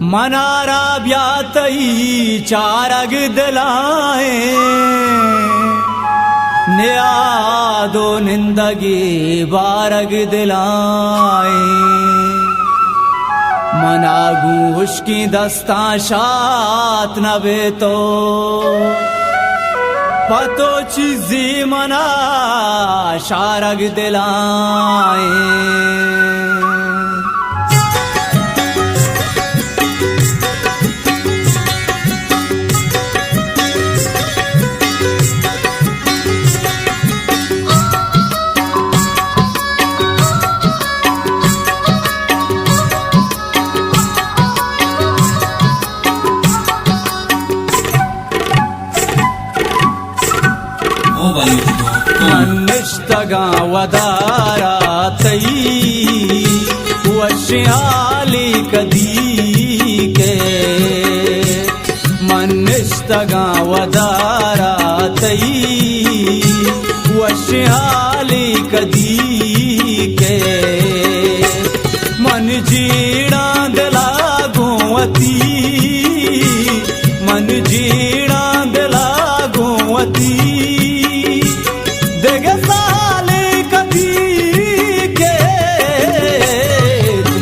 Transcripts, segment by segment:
मनारा ब्यातई चारग दिलाए नियादो निंदगी बारग दिलाए मनागू हुश्की दस्ता शात नबे तो पतो चीजी मना शारग दिलाए मनिष्तगा वदारा तई वश्याली कदी के मनिष्तगा वदारा तई वश्याली कदी के मन जीड़ा दिला गोवती मन जीड़ा दिला गोवती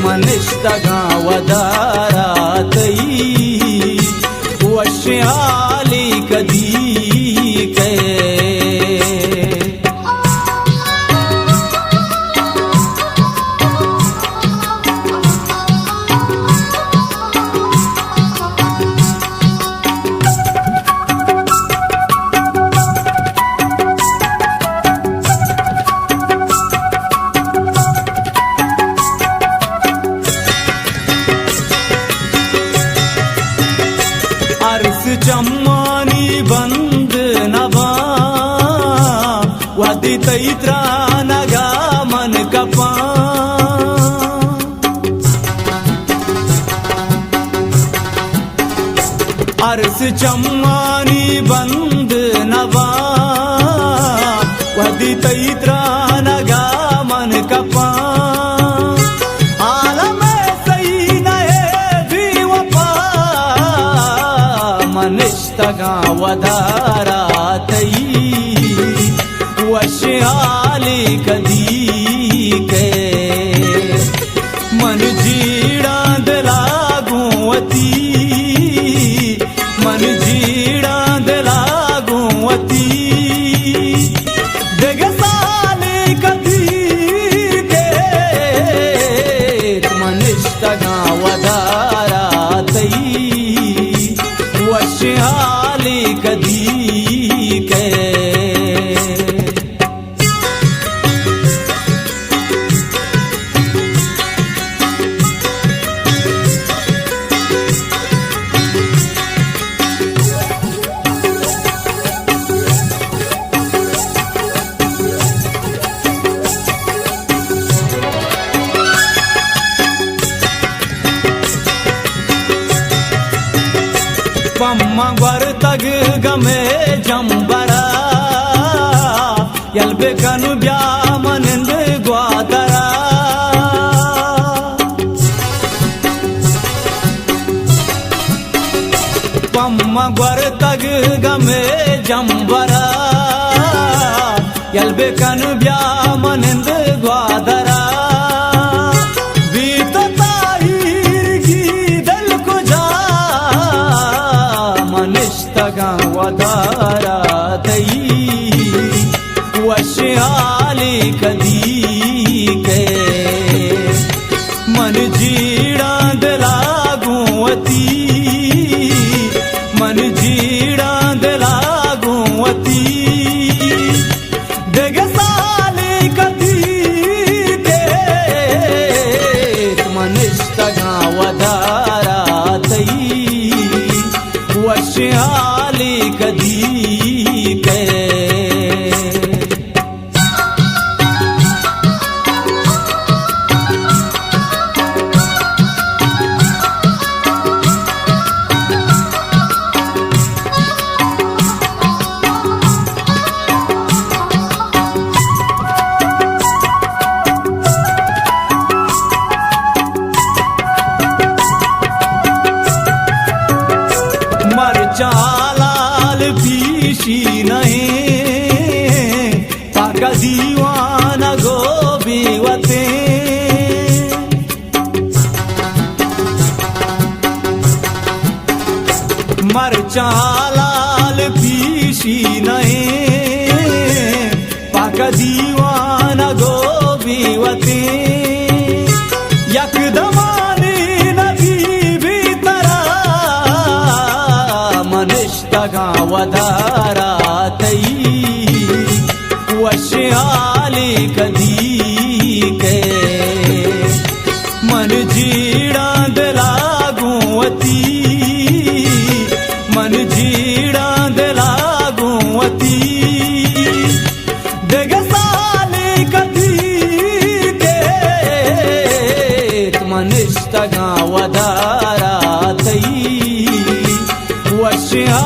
मनिष्तगा वदारा तई वश्याली कदी के चम्मानी बंद नभा वदी तैत्रा नगा मन कपा अर्स चम्मानी बंद नभा वदी तैत्रा नगा मन कपा मनिष्तगा वदारा तई वश्याली कदी के मन जीड़ा दिला गोवती मन जीड़ा दिला गोवती दगसाली कदी के मनिष्तगा वदारा तई वश्याली कदी के पम्मा वर तग गमे जंबरा यल्बे कनु ब्यामनिंद ग्वादरा पम्मा वर तग गमे जंबरा यल्बे कनु ब्यामनिंद ग्वादरा मनिष्तगा वदारा तई वश्याली कदी के मन जीड़ा दिला गोवती मन जीड़ा दिला गोवती दगसाली कदी के मनिष्तगा वदारा तई वश्याली कदी के मरचालाल पीशी नहीं पाका दीवाना गोबीवते मरचालाल पीशी नहीं पाका दीवाना गोबीवते यकदमानी नदी भीतरा मनिष्ठगा वधारा तई वश्याली कदी के मन जीड़ा दलागुवती मन जीड़ा दलागुवती दगसाली कदी के मनिष्ठगा वधारा तई वश्या